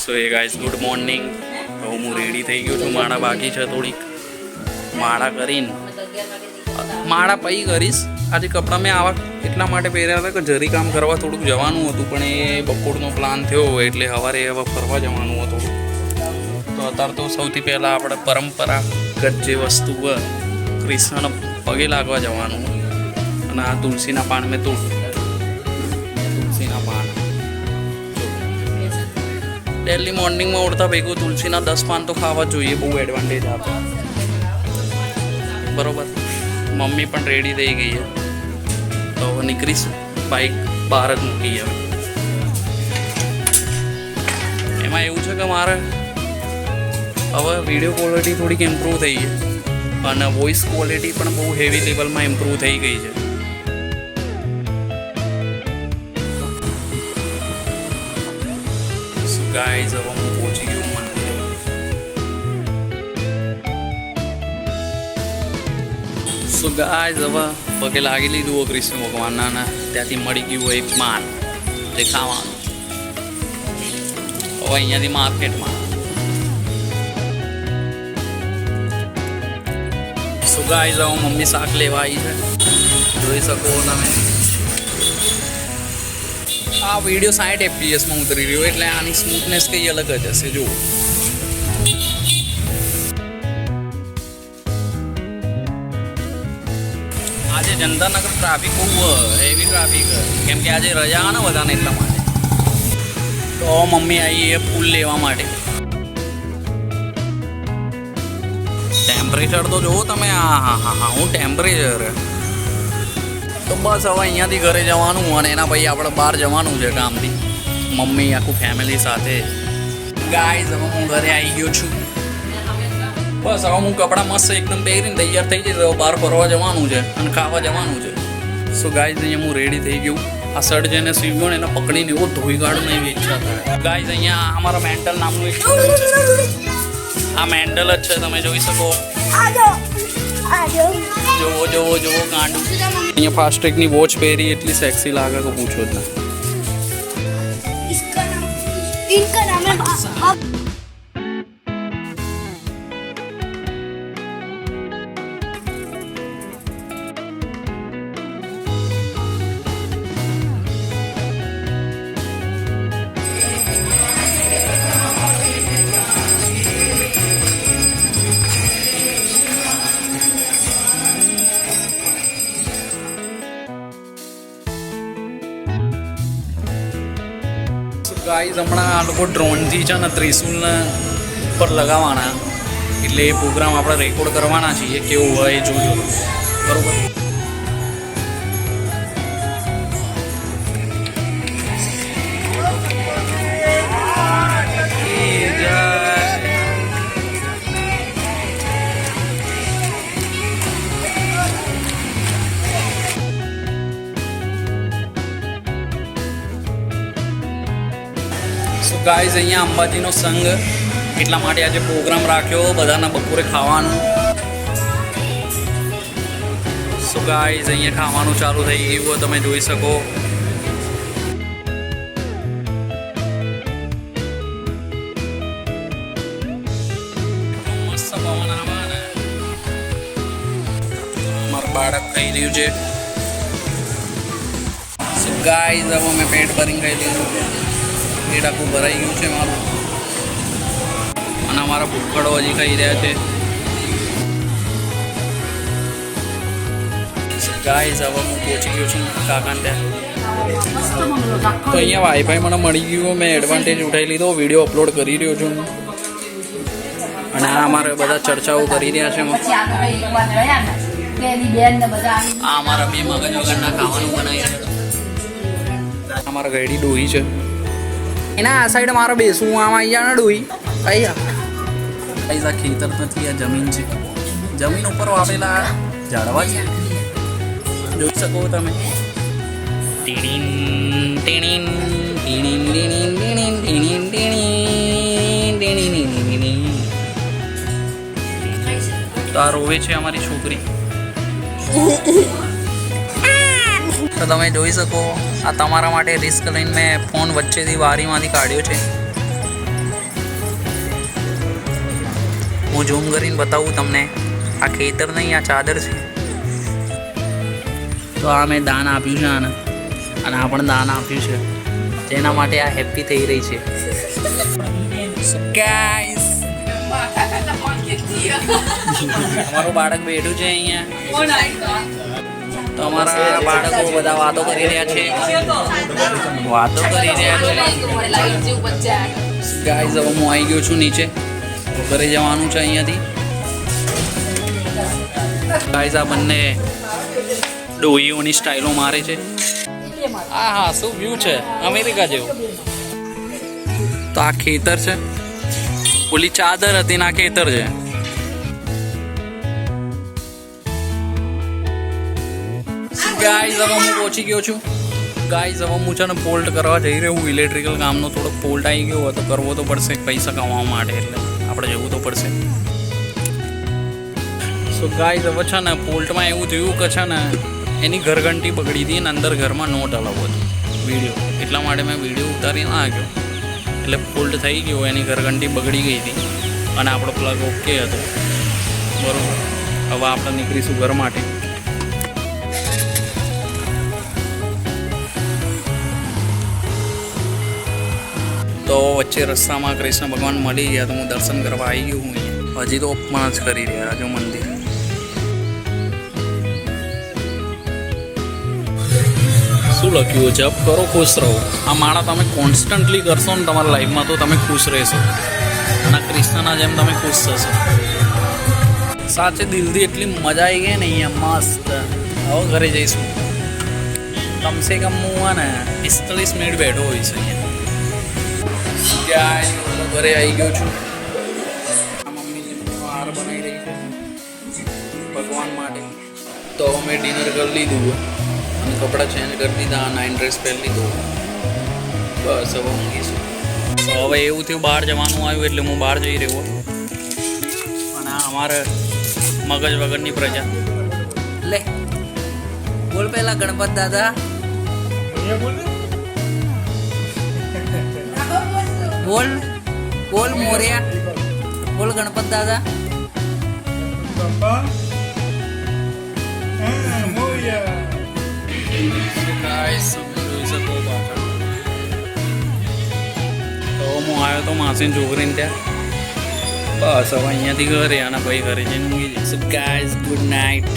સો એ guys good morning. તો હું ready થઈ ગયો છું. માળા બાકી છે થોડીક. માળા કરીને માળા પૈ કરીશ. આજે કપડાં મેં આવા એટલા માટે પહેર્યા હતા કે જરી કામ કરવા થોડુંક જવાનું હતું, પણ એ બપોરનો પ્લાન થયો એટલે સવારે હવે ફરવા જવાનું હતું. તો અત્યારે તો સૌથી પહેલાં આપણે પરંપરાગત જે વસ્તુ હોય કૃષ્ણ પગે લાગવા જવાનું. અને આ તુલસીના પાન મેં તુલસીના પાન ડેલી મોર્નિંગમાં ઉઠતા ભેગું તુલસીના 10 પાન તો ખાવા જોઈએ. બહુ એડવાન્ટેજ આપે. બરોબર. મમ્મી પણ રેડી થઈ ગઈ છે. તો હવે નીકળીશું. બાઇક બહાર જ મૂકી હવે. એમાં એવું છે કે મારે હવે વિડીયો ક્વોલિટી થોડીક ઇમ્પ્રૂવ થઈ છે અને વોઇસ ક્વોલિટી પણ બહુ હેવી લેવલમાં ઇમ્પ્રૂવ થઈ ગઈ છે. ગાઈઝ હવે હું પહોંચી ગયો મંદિરે. સો ગાઈઝ હવે પગે લાગી લીધું કૃષ્ણ ભગવાનના. ત્યાંથી મળી ગયું એક માલ જે ખાવાનું. હવે અહીંયાથી માર્કેટમાં. સો ગાઈઝ હવે મમ્મી શાક લેવા આવી છે. જોઈ શકો તમે. આ વિડીયો 60 fps ઉતરી રહ્યો એટલે આની સ્મૂથનેસ કંઈ અલગ જ હશે. જુઓ આજે જનતાનગર ટ્રાફિક બહુ હેવી ટ્રાફિક, કેમ કે આજે રજા આવે ને બધાને એટલા માટે. તો મમ્મી આવી એ ફૂલ લેવા માટે. ટેમ્પરેચર તો જુઓ તમે. હા હું ટેમ્પરેચર. તો બસ હવે અહીંયાથી ઘરે જવાનું અને એના પછી આપણે બહાર જવાનું છે કામથી. મમ્મી આખું ફેમિલી સાથે. ગાઈઝ હવે હું ઘરે આવી ગયો છું. બસ હવે હું કપડાં મસ્ત એકદમ પહેરીને તૈયાર થઈ જઈશ. હવે બહાર ફરવા જવાનું છે અને ખાવા જવાનું છે. સો ગાઈઝ અહીંયા હું રેડી થઈ ગયું. આ શર્ટ જેને સીવ્યો ને એને પકડીને એવો ધોઈ કાઢું એવી ઈચ્છા થાય. ગાઈઝ અહીંયા અમારા મેન્ટલ નામનું એક છે. આ મેન્ટલ જ છે, તમે જોઈ શકો. જોવો ગાંડું. અહીંયા ફાસ્ટ્રેકની વોચ પહેરી એટલી સેક્સી લાગે કે પૂછો જ ના. ગાઈઝ હમણાં આ લોકો ડ્રોનથી છે ને ત્રિશુલને ઉપર લગાવવાના, એટલે એ પ્રોગ્રામ આપણે રેકોર્ડ કરવાના છીએ. કેવું હોય એ જોયું. બરોબર. ગાઈઝ અહીંયા અંબાજીનો સંઘ એટલા માટે આજે પ્રોગ્રામ રાખ્યો બધાના બપોરે ખાવાનું. સો ગાઈઝ અહીંયા ખાવાનું ચાલુ થઈ ગયું તમે જોઈ શકો. મસ્ત પવન આવે ને. મારું બાળક ખાઈ રહ્યું છે. સો ગાઈઝ હવે મેં પેટ ભરીને ખાઈ લીધું. પેટ આખું ભરાઈ ગયું છે મારું. અને અમારા ભૂખડો હજી ખાઈ રહ્યા છે. ગાઈઝ હવે હું પહોંચી ગયો છું કાકાને ત્યાં. તો અહીંયા વાઈફાઈ મને મળી ગયું. મેં એડવાન્ટેજ ઉઠાવી લીધો. વિડીયો અપલોડ કરી રહ્યો છું. અને આ અમારે બધા ચર્ચાઓ કરી રહ્યા છે. આ અમારા 2 મગજ વગરના ખાવાનું બનાવી છે. અમારા ગયડી ડોહી છે. એના આ સાઈડ મારે બેસવું. આમાં અહીંયા ના ડોહી અહીંયા ખેતર નથી, આ જમીન છે. જમીન ઉપર વાવેલા ઝાડવા છે. જોઈ શકો તમે. તો આ રોવે છે અમારી છોકરી. તો તમે જોઈ શકો આ તમારા માટે રિસ્ક લઈને મેં ફોન વચ્ચેથી બારીમાંથી કાઢ્યો છે. હું ઝૂમ કરીને બતાવું તમને. આ ખેતર નહીં, આ ચાદર છે. તો આ મેં દાન આપ્યું છે આને, અને આ પણ દાન આપ્યું છે, જેના માટે આ હેપી થઈ રહી છે. ગાઈસ, અમારું બાળક બેઠું છે અહીંયા. તો અમારા બાળકો બધા વાતો કરી રહ્યા છે. ગાઈસ, હવે હું આવી ગયો છું નીચે. ઘરે જવાનું છે અહીંયાથી. ગાઈસ, આ બંને ડોહીઓની સ્ટાઇલો મારે છે. હા હા, શું વ્યૂ છે અમેરિકા જેવું. તો આ ખેતર છે, ઓલી ચાદર હતી ને આ ખેતર છે. ગાઈસ, હવે હું પહોંચી ગયો છું. ગાઈસ, હવે હું છે ને ફોલ્ડ કરવા જઈ રહ્યો હું. ઇલેક્ટ્રિકલ કામનો થોડો ફોલ્ટ આવી ગયો હતો, કરવો તો પડશે પૈસા કમાવા માટે, એટલે આપણે જવું તો પડશે. સો ગાઈસ, હવે છે ને ફોલ્ટમાં એવું થયું કે છે ને એની ઘરઘંટી બગડી હતી અને અંદર ઘરમાં નોટ અલાવ હતું વિડીયો, એટલા માટે મેં વિડીયો ઉતારી ના ગયો. એટલે ફોલ્ટ થઈ ગયો, એની ઘરઘંટી બગડી ગઈ હતી અને આપણો પ્લગ ઓકે હતો. બરાબર, હવે આપણે નીકળીશું ઘર માટે. તો વચ્ચે રસ્તામાં કૃષ્ણ ભગવાન મળી ગયા, તો હું દર્શન કરવા આવી ગયો હું અહીંયા. હજી તો ઓપન જ કરી રહ્યા જો મંદિર. શું લખ્યું છે? જપ કરો, ખુશ રહો. આ માળા તમે કોન્સ્ટન્ટલી કરશો ને તમારા લાઈફમાં, તો તમે ખુશ રહેશો અને કૃષ્ણના જેમ તમે ખુશ થશો. સાચે દિલથી એટલી મજા આવી ગઈ ને અહીંયા, મસ્ત. હવે ઘરે જઈશું. કમસે કમ હું ને 45 મિનિટ બેઠો હોઈશ અહીંયા. ઘરે આવી ગયો છું. મમ્મી હાર બનાવી રહી છે ભગવાન માટે. તો મેં ડિનર કરી લીધું અને કપડાં ચેન્જ કરી દીધા, નાઇટ ડ્રેસ પહેરી લીધો. બસ હવે ઊંઘીશું. તો હવે એવું થયું, બહાર જવાનું આવ્યું એટલે હું બહાર જઈ રહ્યો. અને અમારે મગજ વગરની પ્રજા. લે બોલ પહેલા ગણપત દાદા. બોલ બોલ મોર્યા. બોલ ગણપત દાદા. તો હું આવ્યો તો માસીની છોકરીને ત્યાં. બસ હવે અહીંયાથી ઘરે અને ભાઈ ઘરે જઈને ઊંઘી જઈશું. Guys, good night.